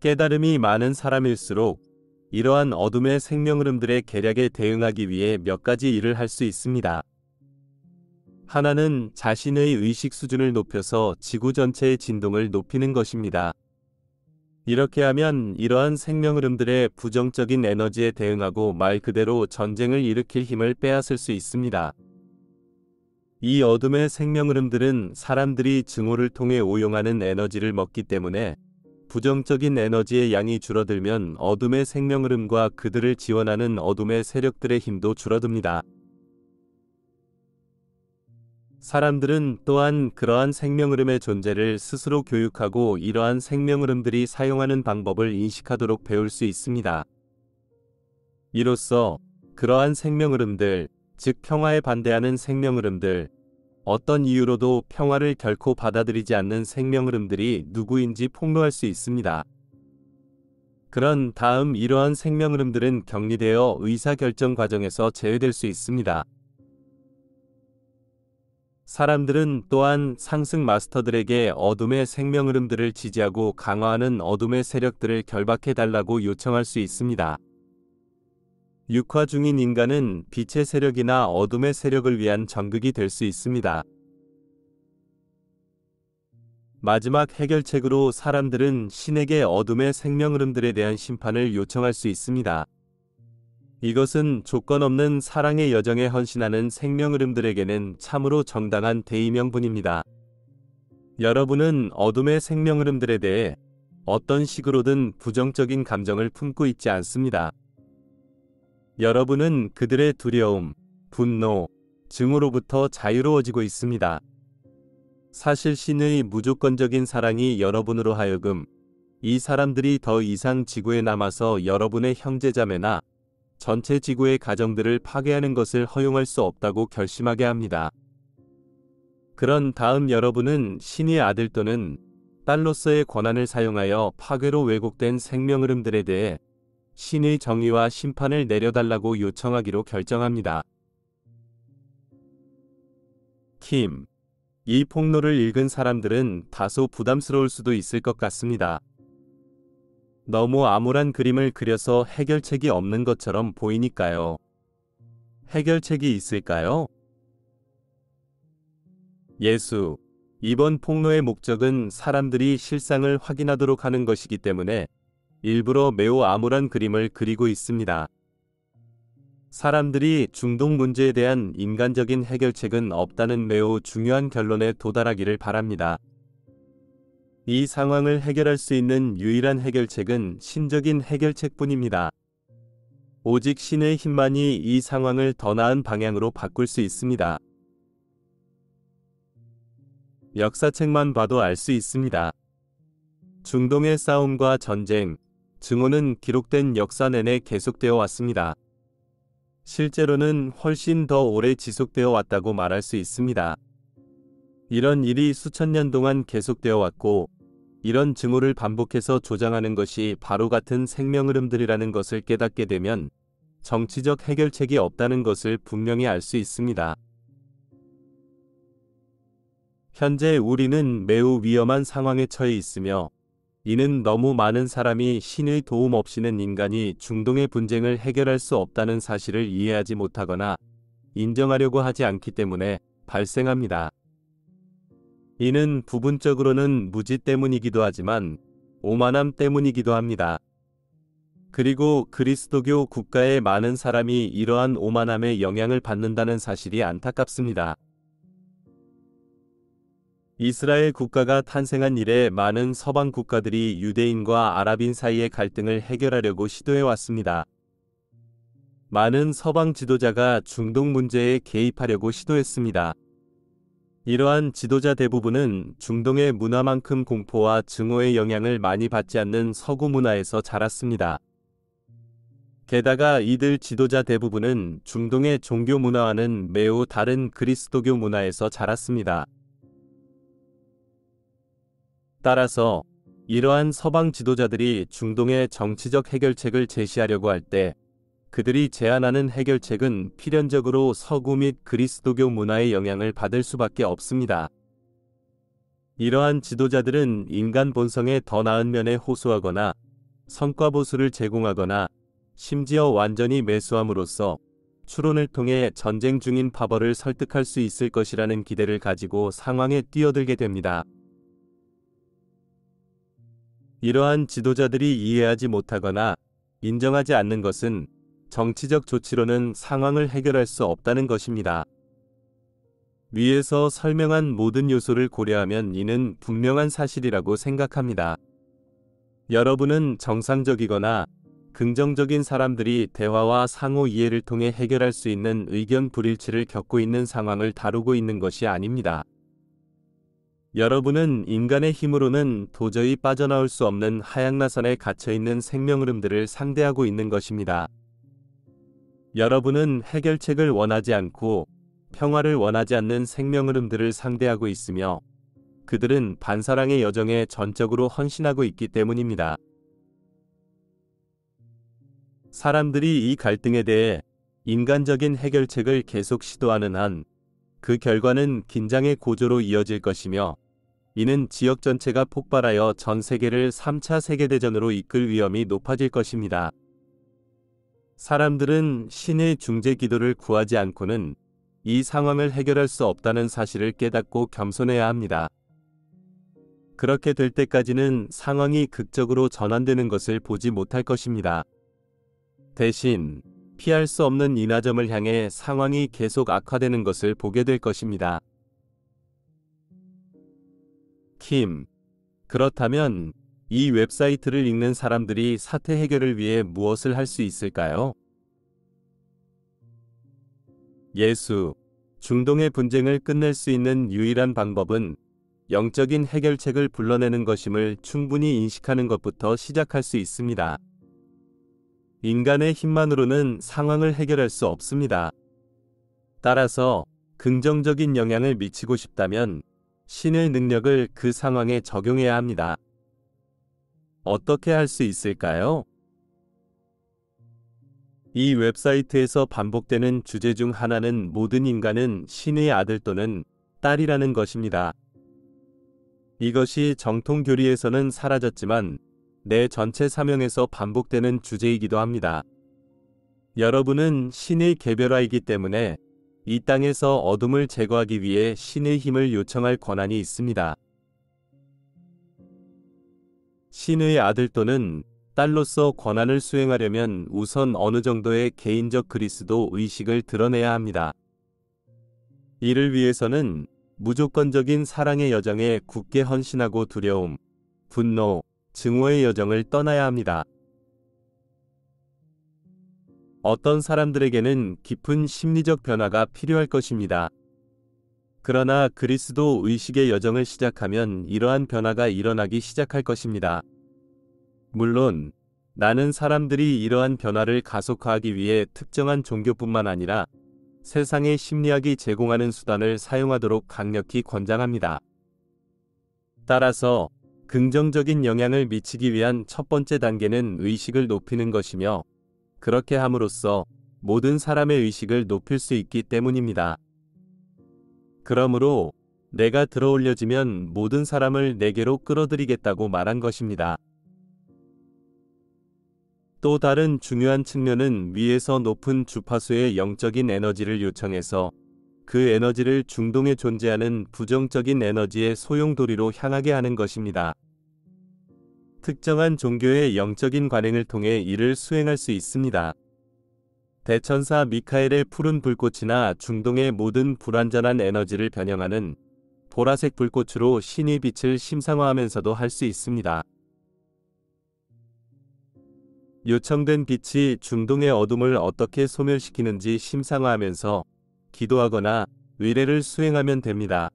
깨달음이 많은 사람일수록 이러한 어둠의 생명 흐름들의 계략에 대응하기 위해 몇 가지 일을 할 수 있습니다. 하나는 자신의 의식 수준을 높여서 지구 전체의 진동을 높이는 것입니다. 이렇게 하면 이러한 생명 흐름들의 부정적인 에너지에 대응하고 말 그대로 전쟁을 일으킬 힘을 빼앗을 수 있습니다. 이 어둠의 생명 흐름들은 사람들이 증오를 통해 오용하는 에너지를 먹기 때문에 부정적인 에너지의 양이 줄어들면 어둠의 생명 흐름과 그들을 지원하는 어둠의 세력들의 힘도 줄어듭니다. 사람들은 또한 그러한 생명 흐름의 존재를 스스로 교육하고 이러한 생명 흐름들이 사용하는 방법을 인식하도록 배울 수 있습니다. 이로써 그러한 생명 흐름들, 즉 평화에 반대하는 생명 흐름들, 어떤 이유로도 평화를 결코 받아들이지 않는 생명 흐름들이 누구인지 폭로할 수 있습니다. 그런 다음 이러한 생명 흐름들은 격리되어 의사결정 과정에서 제외될 수 있습니다. 사람들은 또한 상승 마스터들에게 어둠의 생명 흐름들을 지지하고 강화하는 어둠의 세력들을 결박해달라고 요청할 수 있습니다. 육화 중인 인간은 빛의 세력이나 어둠의 세력을 위한 전극이 될 수 있습니다. 마지막 해결책으로 사람들은 신에게 어둠의 생명 흐름들에 대한 심판을 요청할 수 있습니다. 이것은 조건 없는 사랑의 여정에 헌신하는 생명 흐름들에게는 참으로 정당한 대의명분입니다. 여러분은 어둠의 생명 흐름들에 대해 어떤 식으로든 부정적인 감정을 품고 있지 않습니다. 여러분은 그들의 두려움, 분노, 증오로부터 자유로워지고 있습니다. 사실 신의 무조건적인 사랑이 여러분으로 하여금 이 사람들이 더 이상 지구에 남아서 여러분의 형제자매나 전체 지구의 가정들을 파괴하는 것을 허용할 수 없다고 결심하게 합니다. 그런 다음 여러분은 신의 아들 또는 딸로서의 권한을 사용하여 파괴로 왜곡된 생명 흐름들에 대해 신의 정의와 심판을 내려달라고 요청하기로 결정합니다. 킴, 이 폭로를 읽은 사람들은 다소 부담스러울 수도 있을 것 같습니다. 너무 암울한 그림을 그려서 해결책이 없는 것처럼 보이니까요. 해결책이 있을까요? 예수, 이번 폭로의 목적은 사람들이 실상을 확인하도록 하는 것이기 때문에 일부러 매우 암울한 그림을 그리고 있습니다. 사람들이 중동 문제에 대한 인간적인 해결책은 없다는 매우 중요한 결론에 도달하기를 바랍니다. 이 상황을 해결할 수 있는 유일한 해결책은 신적인 해결책뿐입니다. 오직 신의 힘만이 이 상황을 더 나은 방향으로 바꿀 수 있습니다. 역사책만 봐도 알 수 있습니다. 중동의 싸움과 전쟁, 증오는 기록된 역사 내내 계속되어 왔습니다. 실제로는 훨씬 더 오래 지속되어 왔다고 말할 수 있습니다. 이런 일이 수천 년 동안 계속되어 왔고, 이런 증오를 반복해서 조장하는 것이 바로 같은 생명 흐름들이라는 것을 깨닫게 되면 정치적 해결책이 없다는 것을 분명히 알 수 있습니다. 현재 우리는 매우 위험한 상황에 처해 있으며 이는 너무 많은 사람이 신의 도움 없이는 인간이 중동의 분쟁을 해결할 수 없다는 사실을 이해하지 못하거나 인정하려고 하지 않기 때문에 발생합니다. 이는 부분적으로는 무지 때문이기도 하지만 오만함 때문이기도 합니다. 그리고 그리스도교 국가의 많은 사람이 이러한 오만함의 영향을 받는다는 사실이 안타깝습니다. 이스라엘 국가가 탄생한 이래 많은 서방 국가들이 유대인과 아랍인 사이의 갈등을 해결하려고 시도해 왔습니다. 많은 서방 지도자가 중동 문제에 개입하려고 시도했습니다. 이러한 지도자 대부분은 중동의 문화만큼 공포와 증오의 영향을 많이 받지 않는 서구 문화에서 자랐습니다. 게다가 이들 지도자 대부분은 중동의 종교 문화와는 매우 다른 그리스도교 문화에서 자랐습니다. 따라서 이러한 서방 지도자들이 중동의 정치적 해결책을 제시하려고 할 때 그들이 제안하는 해결책은 필연적으로 서구 및 그리스도교 문화의 영향을 받을 수밖에 없습니다. 이러한 지도자들은 인간 본성의 더 나은 면에 호소하거나 성과 보수를 제공하거나 심지어 완전히 매수함으로써 추론을 통해 전쟁 중인 파벌을 설득할 수 있을 것이라는 기대를 가지고 상황에 뛰어들게 됩니다. 이러한 지도자들이 이해하지 못하거나 인정하지 않는 것은 정치적 조치로는 상황을 해결할 수 없다는 것입니다. 위에서 설명한 모든 요소를 고려하면 이는 분명한 사실이라고 생각합니다. 여러분은 정상적이거나 긍정적인 사람들이 대화와 상호 이해를 통해 해결할 수 있는 의견 불일치를 겪고 있는 상황을 다루고 있는 것이 아닙니다. 여러분은 인간의 힘으로는 도저히 빠져나올 수 없는 하향나선에 갇혀 있는 생명 흐름들을 상대하고 있는 것입니다. 여러분은 해결책을 원하지 않고 평화를 원하지 않는 생명 흐름들을 상대하고 있으며 그들은 반사랑의 여정에 전적으로 헌신하고 있기 때문입니다. 사람들이 이 갈등에 대해 인간적인 해결책을 계속 시도하는 한 그 결과는 긴장의 고조로 이어질 것이며 이는 지역 전체가 폭발하여 전 세계를 3차 세계대전으로 이끌 위험이 높아질 것입니다. 사람들은 신의 중재 기도를 구하지 않고는 이 상황을 해결할 수 없다는 사실을 깨닫고 겸손해야 합니다. 그렇게 될 때까지는 상황이 극적으로 전환되는 것을 보지 못할 것입니다. 대신 피할 수 없는 인하점을 향해 상황이 계속 악화되는 것을 보게 될 것입니다. 킴, 그렇다면 이 웹사이트를 읽는 사람들이 사태 해결을 위해 무엇을 할 수 있을까요? 예수, 중동의 분쟁을 끝낼 수 있는 유일한 방법은 영적인 해결책을 불러내는 것임을 충분히 인식하는 것부터 시작할 수 있습니다. 인간의 힘만으로는 상황을 해결할 수 없습니다. 따라서 긍정적인 영향을 미치고 싶다면 신의 능력을 그 상황에 적용해야 합니다. 어떻게 할 수 있을까요? 이 웹사이트에서 반복되는 주제 중 하나는 모든 인간은 신의 아들 또는 딸이라는 것입니다. 이것이 정통 교리에서는 사라졌지만 내 전체 사명에서 반복되는 주제이기도 합니다. 여러분은 신의 개별화이기 때문에 이 땅에서 어둠을 제거하기 위해 신의 힘을 요청할 권한이 있습니다. 신의 아들 또는 딸로서 권한을 수행하려면 우선 어느 정도의 개인적 그리스도 의식을 드러내야 합니다. 이를 위해서는 무조건적인 사랑의 여정에 굳게 헌신하고 두려움, 분노, 증오의 여정을 떠나야 합니다. 어떤 사람들에게는 깊은 심리적 변화가 필요할 것입니다. 그러나 그리스도 의식의 여정을 시작하면 이러한 변화가 일어나기 시작할 것입니다. 물론 나는 사람들이 이러한 변화를 가속화하기 위해 특정한 종교뿐만 아니라 세상의 심리학이 제공하는 수단을 사용하도록 강력히 권장합니다. 따라서 긍정적인 영향을 미치기 위한 첫 번째 단계는 의식을 높이는 것이며 그렇게 함으로써 모든 사람의 의식을 높일 수 있기 때문입니다. 그러므로 내가 들어올려지면 모든 사람을 내게로 끌어들이겠다고 말한 것입니다. 또 다른 중요한 측면은 위에서 높은 주파수의 영적인 에너지를 요청해서 그 에너지를 중동에 존재하는 부정적인 에너지의 소용돌이로 향하게 하는 것입니다. 특정한 종교의 영적인 관행을 통해 이를 수행할 수 있습니다. 대천사 미카엘의 푸른 불꽃이나 중동의 모든 불완전한 에너지를 변형하는 보라색 불꽃으로 신의 빛을 심상화하면서도 할 수 있습니다. 요청된 빛이 중동의 어둠을 어떻게 소멸시키는지 심상화하면서 기도하거나 의례를 수행하면 됩니다.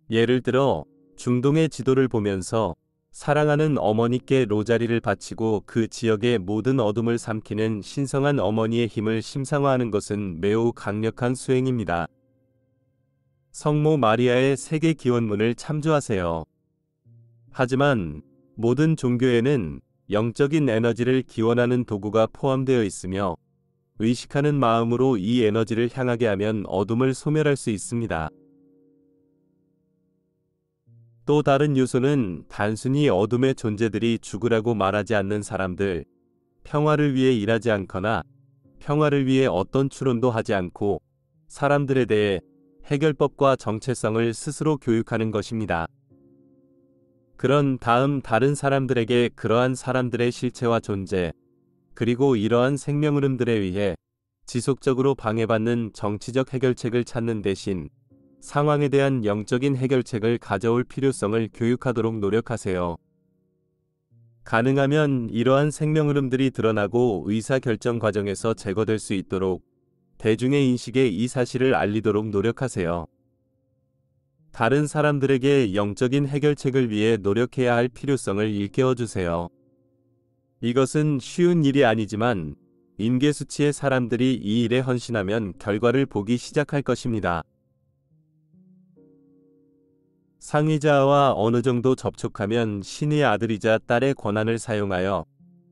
예를 들어 중동의 지도를 보면서 사랑하는 어머니께 로자리를 바치고 그 지역의 모든 어둠을 삼키는 신성한 어머니의 힘을 심상화하는 것은 매우 강력한 수행입니다. 성모 마리아의 세계 기원문을 참조하세요. 하지만 모든 종교에는 영적인 에너지를 기원하는 도구가 포함되어 있으며 의식하는 마음으로 이 에너지를 향하게 하면 어둠을 소멸할 수 있습니다. 또 다른 요소는 단순히 어둠의 존재들이 죽으라고 말하지 않는 사람들, 평화를 위해 일하지 않거나 평화를 위해 어떤 추론도 하지 않고 사람들에 대해 해결법과 정체성을 스스로 교육하는 것입니다. 그런 다음 다른 사람들에게 그러한 사람들의 실체와 존재, 그리고 이러한 생명 흐름들에 의해 지속적으로 방해받는 정치적 해결책을 찾는 대신 상황에 대한 영적인 해결책을 가져올 필요성을 교육하도록 노력하세요. 가능하면 이러한 생명 흐름들이 드러나고 의사결정 과정에서 제거될 수 있도록 대중의 인식에 이 사실을 알리도록 노력하세요. 다른 사람들에게 영적인 해결책을 위해 노력해야 할 필요성을 일깨워주세요. 이것은 쉬운 일이 아니지만 인계수치의 사람들이 이 일에 헌신하면 결과를 보기 시작할 것입니다. 상위자와 어느 정도 접촉하면 신의 아들이자 딸의 권한을 사용하여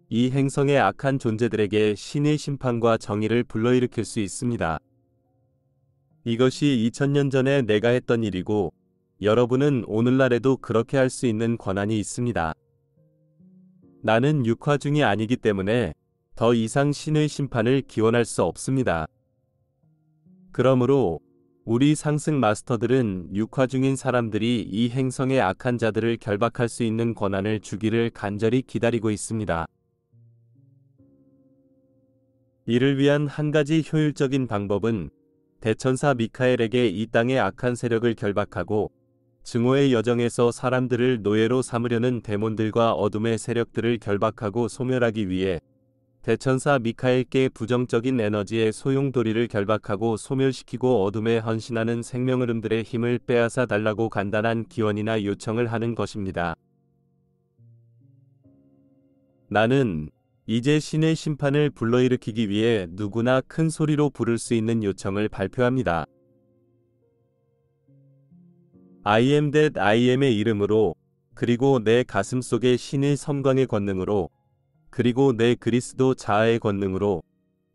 이 행성의 악한 존재들에게 신의 심판과 정의를 불러일으킬 수 있습니다. 이것이 2000년 전에 내가 했던 일이고 여러분은 오늘날에도 그렇게 할 수 있는 권한이 있습니다. 나는 육화중이 아니기 때문에 더 이상 신의 심판을 기원할 수 없습니다. 그러므로 우리 상승 마스터들은 육화중인 사람들이 이 행성의 악한 자들을 결박할 수 있는 권한을 주기를 간절히 기다리고 있습니다. 이를 위한 한 가지 효율적인 방법은 대천사 미카엘에게 이 땅의 악한 세력을 결박하고 증오의 여정에서 사람들을 노예로 삼으려는 데몬들과 어둠의 세력들을 결박하고 소멸하기 위해 대천사 미카엘께 부정적인 에너지의 소용돌이를 결박하고 소멸시키고 어둠에 헌신하는 생명 흐름들의 힘을 빼앗아 달라고 간단한 기원이나 요청을 하는 것입니다. 나는 이제 신의 심판을 불러일으키기 위해 누구나 큰 소리로 부를 수 있는 요청을 발표합니다. I am that I am의 이름으로, 그리고 내 가슴 속의 신의 섬광의 권능으로, 그리고 내 그리스도 자아의 권능으로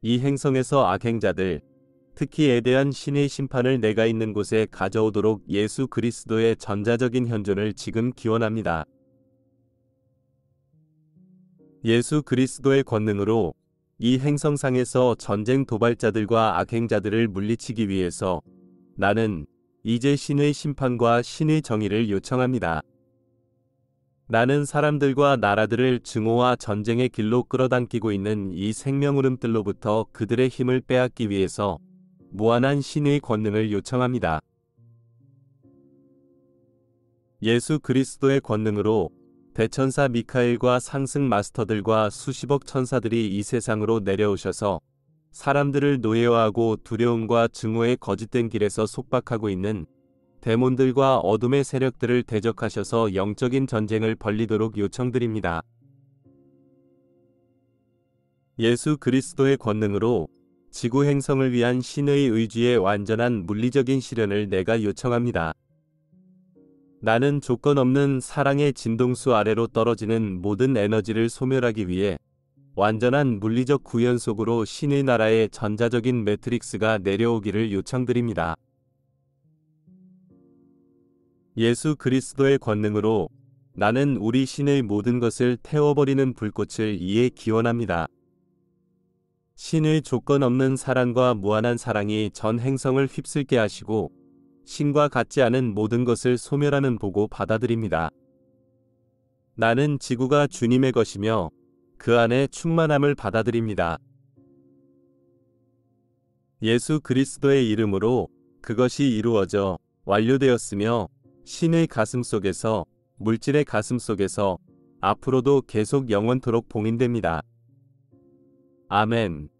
이 행성에서 악행자들, 특히 에대한 신의 심판을 내가 있는 곳에 가져오도록 예수 그리스도의 전자적인 현존을 지금 기원합니다. 예수 그리스도의 권능으로 이 행성상에서 전쟁 도발자들과 악행자들을 물리치기 위해서 나는 이제 신의 심판과 신의 정의를 요청합니다. 나는 사람들과 나라들을 증오와 전쟁의 길로 끌어당기고 있는 이 생명 흐름들로부터 그들의 힘을 빼앗기 위해서 무한한 신의 권능을 요청합니다. 예수 그리스도의 권능으로 대천사 미카엘과 상승 마스터들과 수십억 천사들이 이 세상으로 내려오셔서 사람들을 노예화하고 두려움과 증오의 거짓된 길에서 속박하고 있는 데몬들과 어둠의 세력들을 대적하셔서 영적인 전쟁을 벌리도록 요청드립니다. 예수 그리스도의 권능으로 지구 행성을 위한 신의 의지의 완전한 물리적인 실현을 내가 요청합니다. 나는 조건 없는 사랑의 진동수 아래로 떨어지는 모든 에너지를 소멸하기 위해 완전한 물리적 구현 속으로 신의 나라의 전자적인 매트릭스가 내려오기를 요청드립니다. 예수 그리스도의 권능으로 나는 우리 신의 모든 것을 태워버리는 불꽃을 이에 기원합니다. 신의 조건 없는 사랑과 무한한 사랑이 전 행성을 휩쓸게 하시고 신과 같지 않은 모든 것을 소멸하는 보고 받아들입니다. 나는 지구가 주님의 것이며 그 안에 충만함을 받아들입니다. 예수 그리스도의 이름으로 그것이 이루어져 완료되었으며 신의 가슴 속에서, 물질의 가슴 속에서 앞으로도 계속 영원토록 봉인됩니다. 아멘.